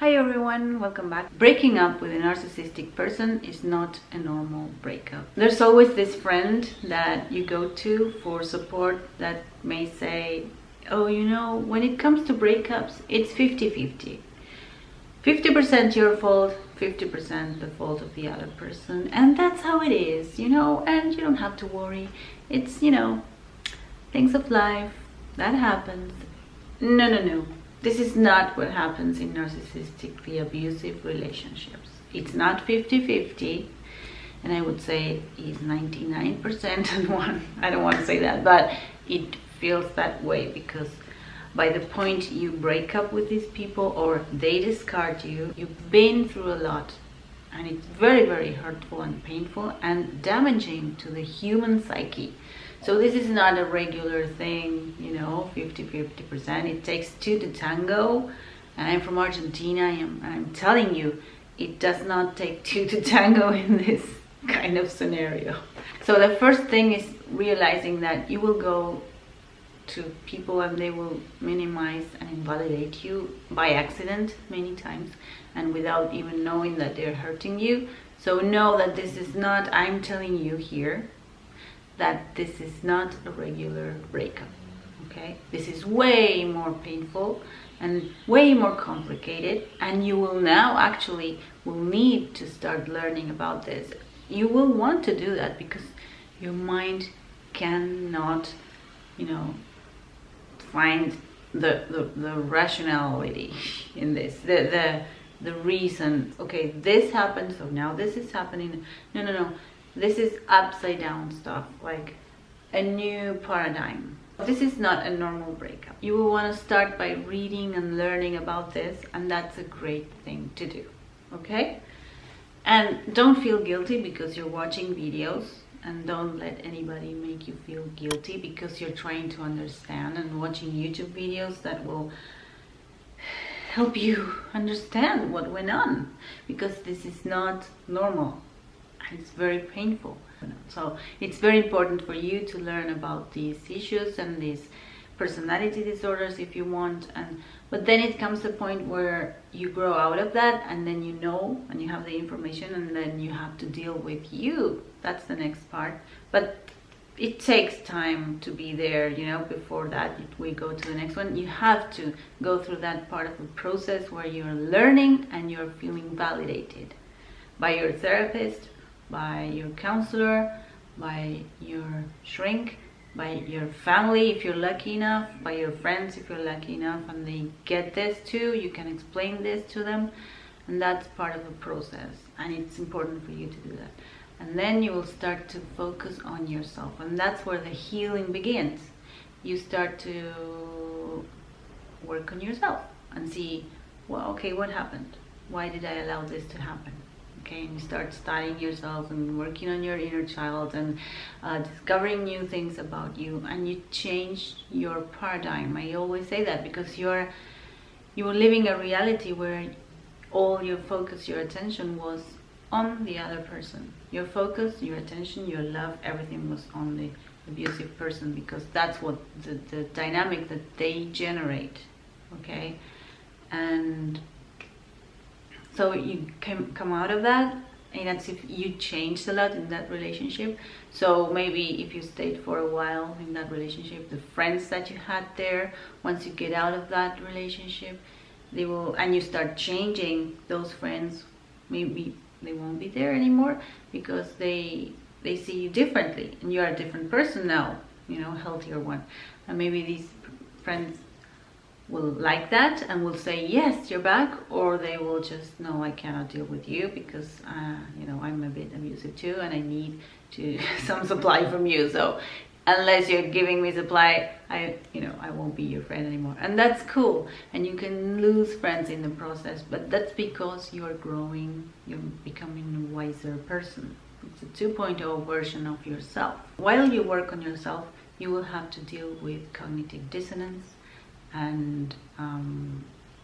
Hi everyone, welcome back. Breaking up with a narcissistic person is not a normal breakup. There's always this friend that you go to for support that may say, oh, you know, when it comes to breakups, it's 50-50. 50% your fault, 50% the fault of the other person. And that's how it is, you know, and you don't have to worry. It's, you know, things of life, that happens. No. This is not what happens in narcissistically abusive relationships. It's not 50-50, and I would say it's 99% and one. I don't want to say that, but it feels that way because by the point you break up with these people or they discard you, you've been through a lot, and it's very, very hurtful and painful and damaging to the human psyche. So this is not a regular thing, you know, 50-50%. It takes two to tango. And I'm from Argentina, and I'm telling you, it does not take two to tango in this kind of scenario. So the first thing is realizing that you will go to people and they will minimize and invalidate you by accident many times and without even knowing that they're hurting you. So know that this is not, I'm telling you here, that this is not a regular breakup, okay? This is way more painful and way more complicated, and you will now actually will need to start learning about this. You will want to do that because your mind cannot, you know, find the rationality in this, the reason. Okay, this happened, so now this is happening. No. This is upside down stuff, like a new paradigm. This is not a normal breakup. You will want to start by reading and learning about this, and that's a great thing to do, okay? And don't feel guilty because you're watching videos, and don't let anybody make you feel guilty because you're trying to understand and watching YouTube videos that will help you understand what went on, because this is not normal. It's very painful. So it's very important for you to learn about these issues and these personality disorders if you want, but then it comes a point where you grow out of that, and then you know and you have the information, and then you have to deal with you. That's the next part, but it takes time to be there, you know. Before that we go to the next one. You have to go through that part of the process where you're learning and you're feeling validated by your therapist, by your counselor, by your shrink, by your family if you're lucky enough, by your friends if you're lucky enough, and they get this too. You can explain this to them, and that's part of the process, and it's important for you to do that. And then you will start to focus on yourself, and that's where the healing begins. You start to work on yourself and see, well, okay, what happened? Why did I allow this to happen? Okay, and you start studying yourself and working on your inner child and discovering new things about you, and you change your paradigm. I always say that because you were living a reality where all your focus, your attention was on the other person. Your focus, your attention, your love, everything was on the abusive person, because that's what the dynamic that they generate, okay? And so you can come out of that, and that's if you changed a lot in that relationship. So maybe if you stayed for a while in that relationship, the friends that you had there, once you get out of that relationship, they will, and you start changing those friends, maybe they won't be there anymore because they see you differently, and you are a different person now, you know, healthier one. And maybe these friends will like that and will say, yes, you're back, or they will just, no, I cannot deal with you because you know, I'm a bit abusive too, and I need to some supply from you. So unless you're giving me supply, I won't be your friend anymore. And that's cool, and you can lose friends in the process, but that's because you're growing, you're becoming a wiser person. It's a 2.0 version of yourself. While you work on yourself, you will have to deal with cognitive dissonance and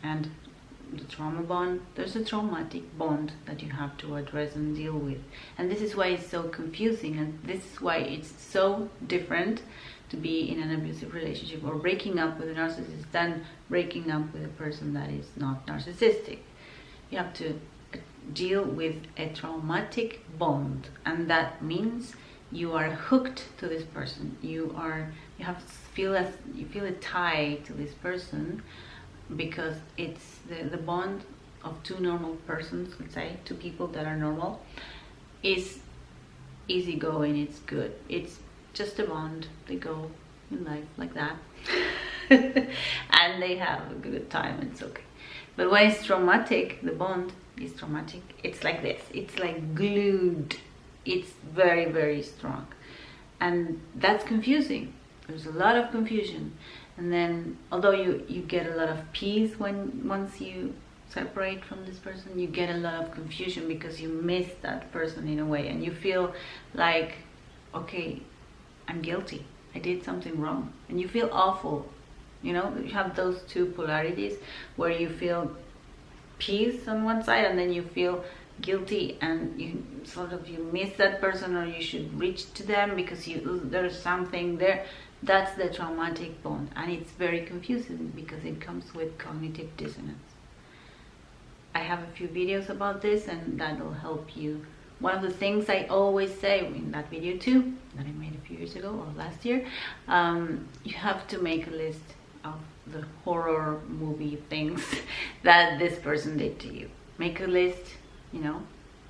the trauma bond. There's a traumatic bond that you have to address and deal with, and this is why it's so confusing, and this is why it's so different to be in an abusive relationship or breaking up with a narcissist than breaking up with a person that is not narcissistic. You have to deal with a traumatic bond, and that means you are hooked to this person. You feel a tie to this person, because it's the bond of two normal persons, let's say two people that are normal, is easygoing. It's good. It's just a bond. They go in life like that and they have a good time. It's okay. But when it's traumatic, the bond is traumatic. It's like this. It's like glued. It's very, very strong, and that's confusing. There's a lot of confusion. And then, although you get a lot of peace once you separate from this person, you get a lot of confusion because you miss that person in a way, and you feel like, okay, I'm guilty, I did something wrong, and you feel awful. You know, you have those two polarities where you feel peace on one side, and then you feel guilty, and you miss that person, or you should reach to them because there's something there. That's the traumatic bond, and it's very confusing because it comes with cognitive dissonance. I have a few videos about this, and that will help you. One of the things I always say in that video too, that I made a few years ago or last year, you have to make a list of the horror movie things that this person did to you. Make a list, you know,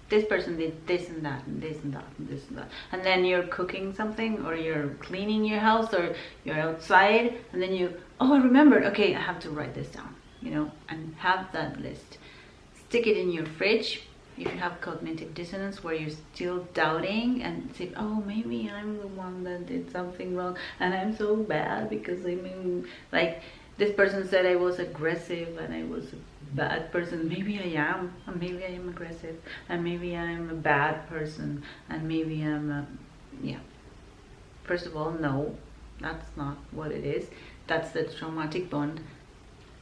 this person did this and that and this and that and this and that. And then you're cooking something, or you're cleaning your house, or you're outside, and then oh, I remembered, okay, I have to write this down, you know, and have that list. Stick it in your fridge. If you have cognitive dissonance where you're still doubting and say, oh, maybe I'm the one that did something wrong and I'm so bad because like this person said I was aggressive and I was a bad person. Maybe I am, and maybe I am aggressive, and maybe I'm a bad person, and maybe I'm yeah. First of all, no, that's not what it is. That's the traumatic bond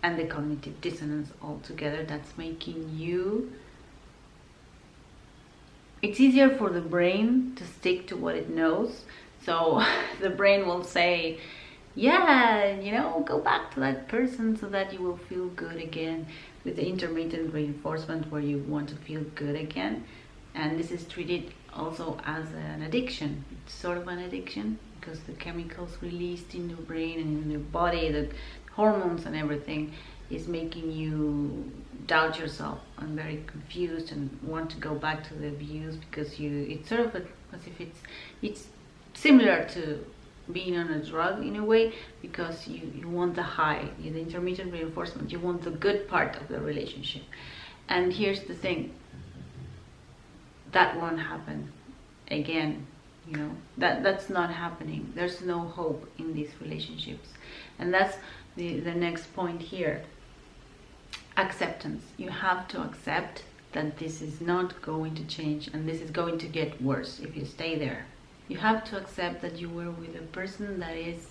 and the cognitive dissonance all together. That's making you... It's easier for the brain to stick to what it knows. So the brain will say, yeah, you know, go back to that person so that you will feel good again, with the intermittent reinforcement where you want to feel good again. And this is treated also as an addiction. It's sort of an addiction because the chemicals released in your brain and in your body, the hormones and everything, is making you doubt yourself and very confused and want to go back to the abuse, because it's sort of as if it's similar to being on a drug in a way, because you want the high, the intermittent reinforcement, you want the good part of the relationship. And here's the thing, that won't happen again, you know, that's not happening. There's no hope in these relationships. And that's the next point here. Acceptance. You have to accept that this is not going to change, and this is going to get worse if you stay there. You have to accept that you were with a person that is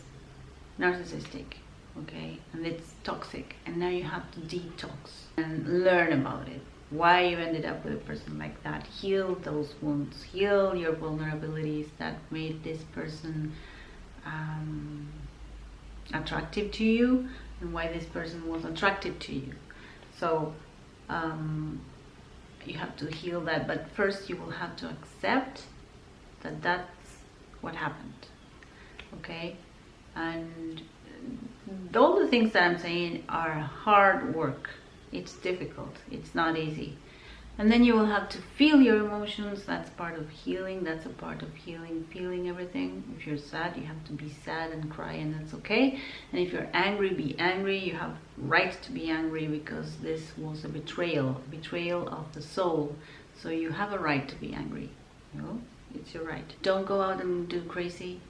narcissistic, okay, and it's toxic, and now you have to detox and learn about it, why you ended up with a person like that. Heal those wounds, heal your vulnerabilities that made this person attractive to you, and why this person was attracted to you. So you have to heal that, but first you will have to accept that that's what happened, okay? And all the things that I'm saying are hard work. It's difficult, it's not easy. And then you will have to feel your emotions. That's part of healing. That's a part of healing, feeling everything. If you're sad, you have to be sad and cry, and that's okay. And if you're angry, be angry. You have right to be angry because this was a betrayal of the soul. So you have a right to be angry, you know? It's your right. Don't go out and do crazy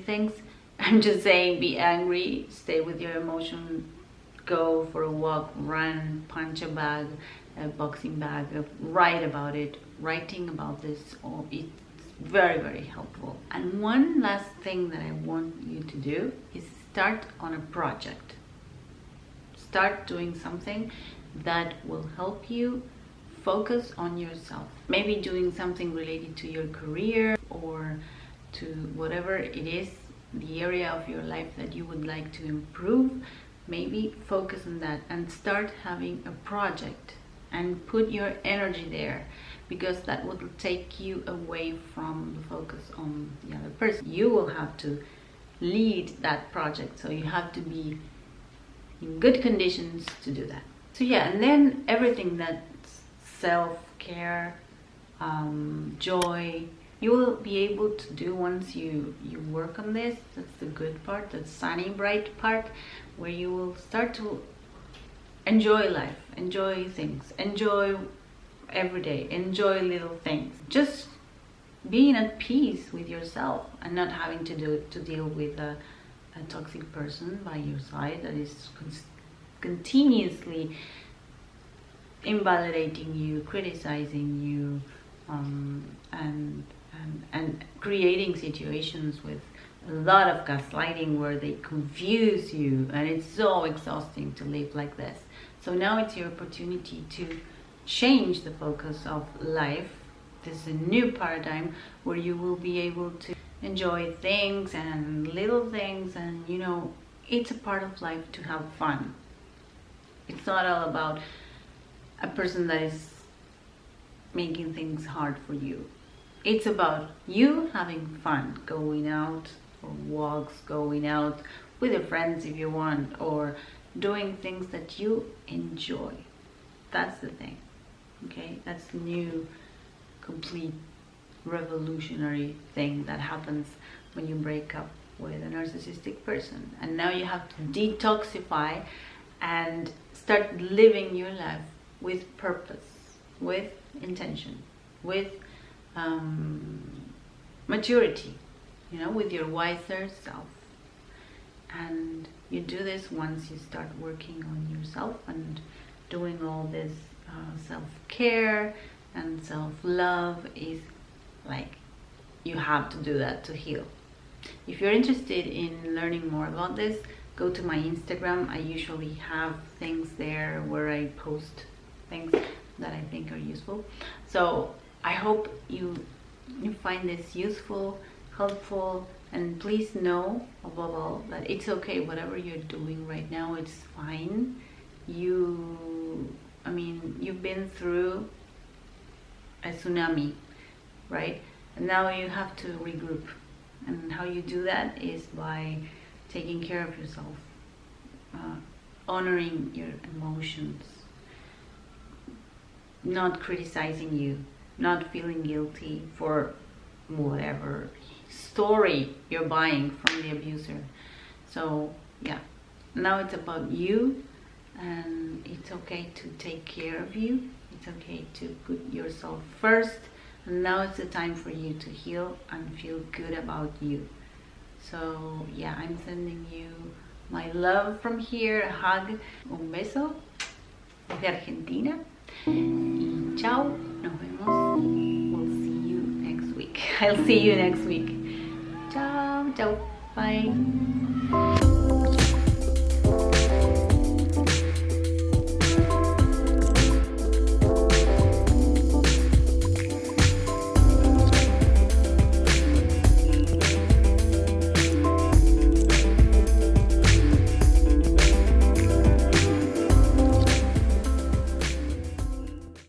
things. I'm just saying, be angry, stay with your emotion, go for a walk, run, punch a bag, a boxing bag, write about it. Writing about this, it's very, very helpful. And one last thing that I want you to do is start on a project. Start doing something that will help you focus on yourself. Maybe doing something related to your career or to whatever it is, the area of your life that you would like to improve. Maybe focus on that and start having a project. and put your energy there, because that will take you away from the focus on the other person. You will have to lead that project, so you have to be in good conditions to do that. So yeah, and then everything that's self-care, joy, you will be able to do once you work on this. That's the good part, the sunny, bright part, where you will start to enjoy life, enjoy things, enjoy every day, enjoy little things. Just being at peace with yourself and not having to deal with a toxic person by your side that is continuously invalidating you, criticizing you, and creating situations with a lot of gaslighting where they confuse you, and it's so exhausting to live like this. So now it's your opportunity to change the focus of life. This is a new paradigm where you will be able to enjoy things and little things, and you know, it's a part of life to have fun. It's not all about a person that is making things hard for you. It's about you having fun, going out for walks, going out with your friends if you want, or doing things that you enjoy. That's the thing, okay? That's the new, complete, revolutionary thing that happens when you break up with a narcissistic person. And now you have to detoxify and start living your life with purpose, with intention, with maturity, you know, with your wiser self. And you do this once you start working on yourself and doing all this self-care and self-love. Is like, you have to do that to heal. If you're interested in learning more about this, go to my Instagram. I usually have things there where I post things that I think are useful. So I hope you find this useful, helpful, and please know above all that it's okay. Whatever you're doing right now, it's fine. You've been through a tsunami, right? And now you have to regroup. And how you do that is by taking care of yourself, honoring your emotions, not criticizing you, not feeling guilty for whatever story you're buying from the abuser. So yeah, now it's about you, and it's okay to take care of you. It's okay to put yourself first, and now it's the time for you to heal and feel good about you. So yeah, I'm sending you my love from here, a hug, un beso desde Argentina, y chao, nos vemos. We'll see you next week. I'll see you next week. Ciao, ciao, bye.